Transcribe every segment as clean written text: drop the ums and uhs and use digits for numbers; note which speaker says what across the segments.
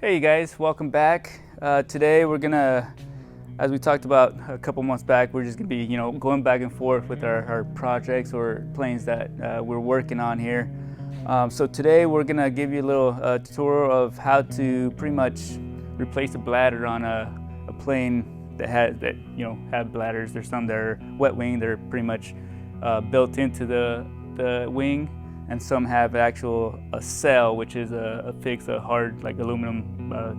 Speaker 1: Hey guys, welcome back. Today we're gonna, as we talked about a couple months back, we're just gonna be, going back and forth with our projects or planes that we're working on here. So today we're gonna give you a little tutorial of how to pretty much replace a bladder on a plane that have bladders. There's some that are wet wing, they're pretty much built into the wing, and some have a cell, which is a hard like aluminum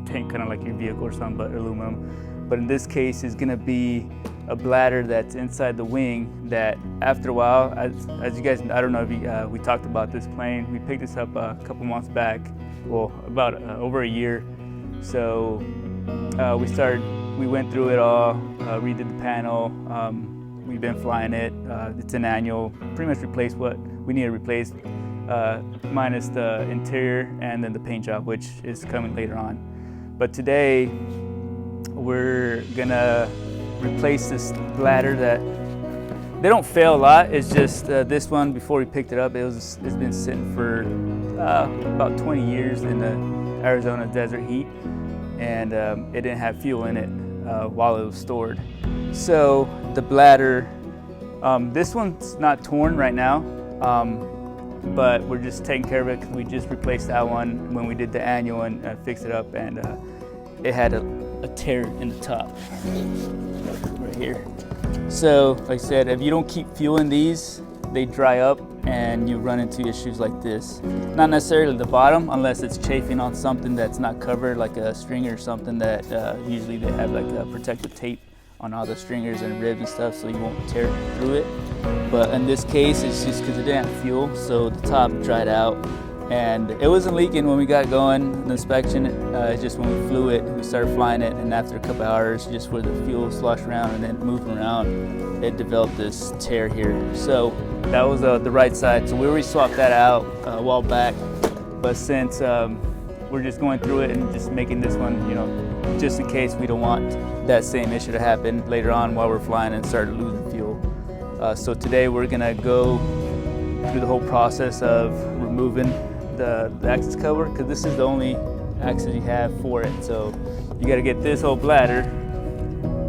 Speaker 1: tank, kind of like your vehicle or something, but aluminum. But in this case, it's gonna be a bladder that's inside the wing that after a while, as you guys, I don't know if we talked about this plane. We picked this up a couple months back, well, about over a year. So we went through it all, redid the panel. We've been flying it. It's an annual, pretty much replaced what we need to replace, minus the interior and then the paint job, which is coming later on. But today, we're gonna replace this bladder that, they don't fail a lot. It's just this one, before we picked it up, it's been sitting for about 20 years in the Arizona desert heat, and it didn't have fuel in it while it was stored. So the bladder, this one's not torn right now, but we're just taking care of it because we just replaced that one when we did the annual and fixed it up, and it had a tear in the top right here. So like I said, if you don't keep fueling these, they dry up and you run into issues like this. Not necessarily the bottom, unless it's chafing on something that's not covered, like a stringer or something that usually they have like a protective tape on all the stringers and ribs and stuff, so you won't tear through it. But in this case, it's just because it didn't have fuel, so the top dried out. And it wasn't leaking when we got going. The inspection, it's just when we flew it, we started flying it, and after a couple hours, just where the fuel sloshed around and then moving around, it developed this tear here. So that was the right side. So we already swapped that out a while back. But since we're just going through it and just making this one, just in case we don't want that same issue to happen later on while we're flying and start losing fuel. So today we're gonna go through the whole process of removing the access cover, because this is the only access you have for it. So you got to get this whole bladder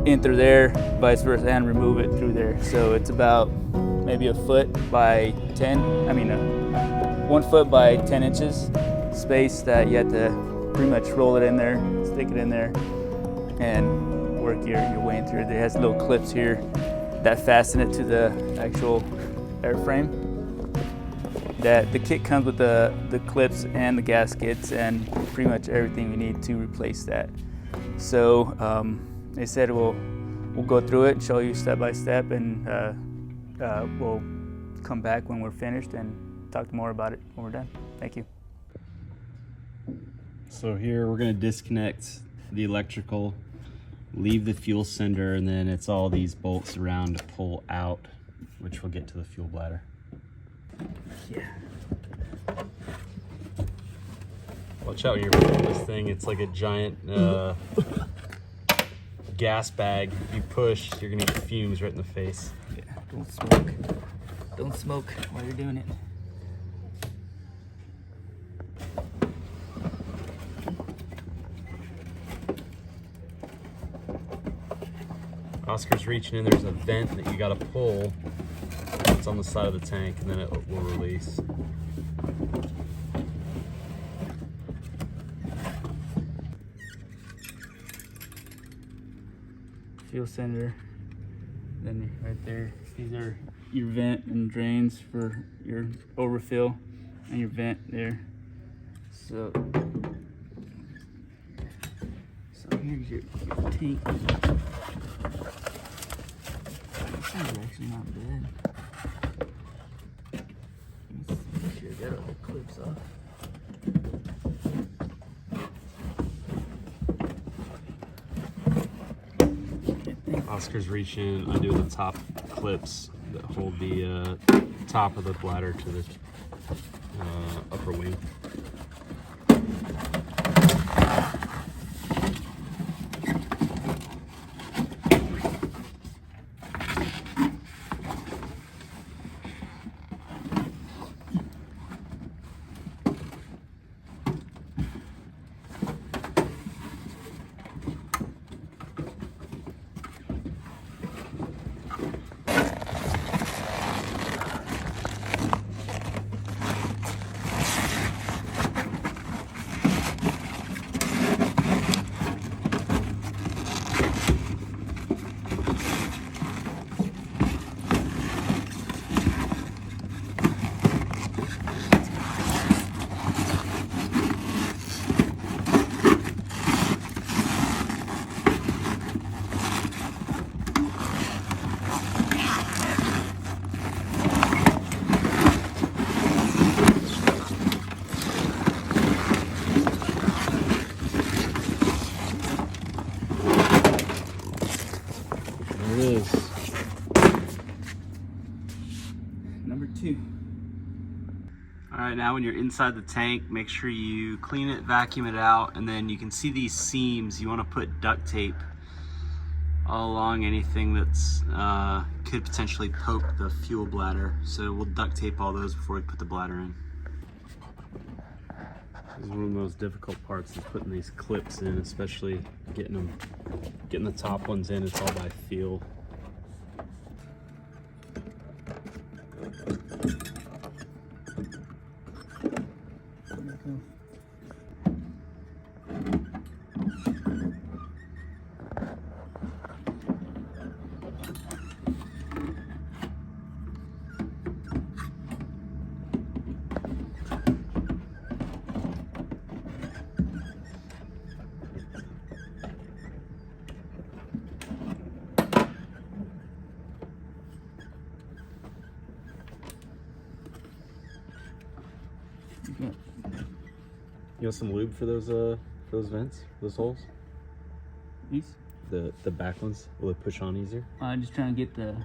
Speaker 1: in through there, vice versa, and remove it through there. So it's about maybe 1 foot by 1 foot by 10 inches space that you have to pretty much roll it in there, stick it in there, and work your way in through. It has little clips here that fasten it to the actual airframe. That the kit comes with the clips and the gaskets and pretty much everything we need to replace that. So they said we'll go through it and show you step by step, and we'll come back when we're finished and talk more about it when we're done. Thank you.
Speaker 2: So here we're going to disconnect the electrical, leave the fuel sender, and then it's all these bolts around to pull out, which will get to the fuel bladder.
Speaker 1: Yeah.
Speaker 2: Watch out when you're pulling this thing. It's like a giant gas bag. If you push, you're gonna get fumes right in the face.
Speaker 1: Yeah, don't smoke. Don't smoke while you're doing it.
Speaker 2: Oscar's reaching in. There's a vent that you gotta pull. It's on the side of the tank, and then it will release.
Speaker 1: Fuel sender, then right there, these are your vent and drains for your overfill, and your vent there. So here's your tank. This is actually not bad. Let's make sure I got all the clips off.
Speaker 2: Oscar's reaching, undoing the top clips that hold the top of the bladder to the upper wing. right now when you're inside the tank, make sure you clean it, vacuum it out, and then you can see these seams. You want to put duct tape all along anything that's could potentially poke the fuel bladder. So we'll duct tape all those before we put the bladder in. This is one of the most difficult parts, is putting these clips in, especially getting the top ones in. It's all by feel. You want some lube for those vents, those holes?
Speaker 1: These?
Speaker 2: The back ones, will it push on easier?
Speaker 1: I'm just trying to get this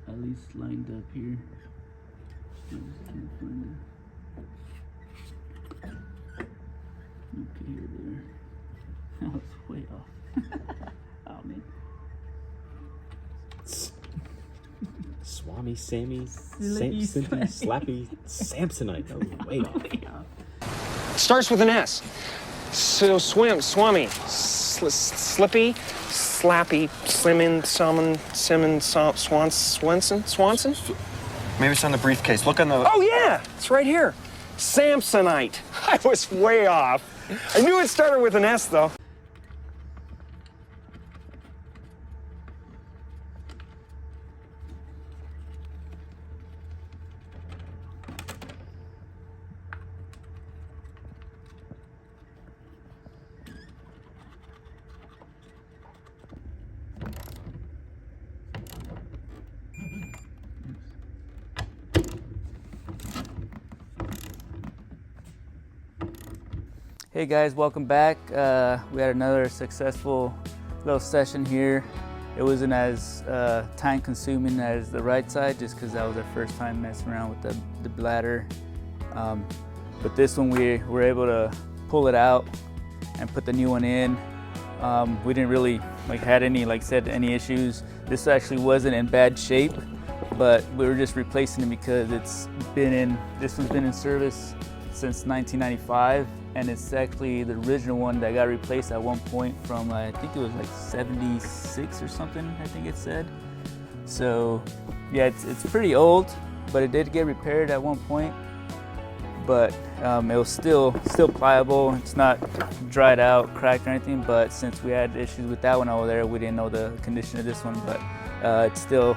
Speaker 1: at least lined up here. I just can't find it. Okay, here there. That was way off. Oh man.
Speaker 2: Swami, Sammy, Simpy, Slappy, Samsonite. That was way off.
Speaker 3: Starts with an S. So Swami, Slippy, Slappy, Slimmin, Swanson?
Speaker 4: Maybe it's on the briefcase. Look on the...
Speaker 3: Oh, yeah, it's right here. Samsonite. I was way off. I knew it started with an S, though.
Speaker 1: Hey guys, welcome back. We had another successful little session here. It wasn't as time consuming as the right side, just because that was our first time messing around with the bladder. But this one we were able to pull it out and put the new one in. We didn't really had any issues. This actually wasn't in bad shape, but we were just replacing it because this one's been in service since 1995. And it's actually the original one that got replaced at one point from, I think it was like 76 or something, I think it said. So yeah, it's pretty old, but it did get repaired at one point. But it was still pliable. It's not dried out, cracked or anything, but since we had issues with that one over there, we didn't know the condition of this one, but it's still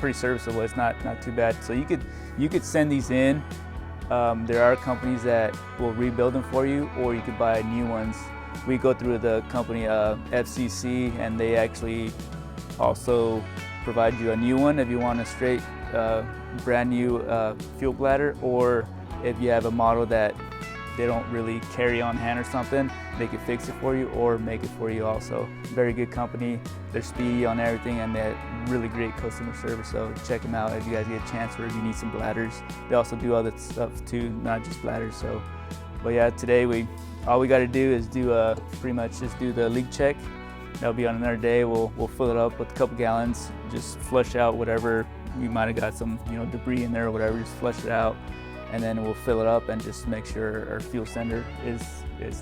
Speaker 1: pretty serviceable. It's not too bad. So you could send these in. There are companies that will rebuild them for you, or you could buy new ones. We go through the company FCC, and they actually also provide you a new one if you want a straight brand new fuel bladder, or if you have a model that they don't really carry on hand or something, they could fix it for you or make it for you also. Very good company. They're speedy on everything, and they're really great customer service, so check them out if you guys get a chance, or if you need some bladders. They also do other stuff too, not just bladders. So, but yeah, today all we got to do is pretty much just do the leak check. That'll be on another day. We'll fill it up with a couple gallons, just flush out whatever we might have got, some debris in there or whatever, just flush it out, and then we'll fill it up and just make sure our fuel sender is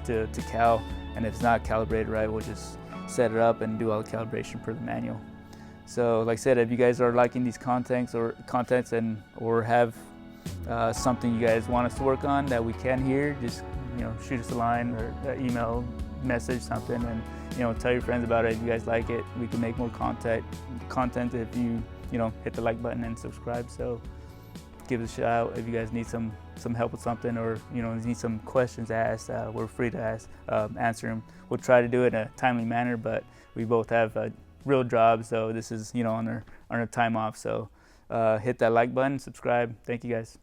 Speaker 1: to cal, and if it's not calibrated right, we'll just set it up and do all the calibration per the manual. So like I said, if you guys are liking these contents or have something you guys want us to work on that we can hear, just shoot us a line or email, message, something, and tell your friends about it. If you guys like it, we can make more content if you hit the like button and subscribe. So give us a shout out if you guys need some help with something, or need some questions asked. We're free to answer them. We'll try to do it in a timely manner, but we both have real jobs, so this is on our time off. So hit that like button, subscribe. Thank you guys.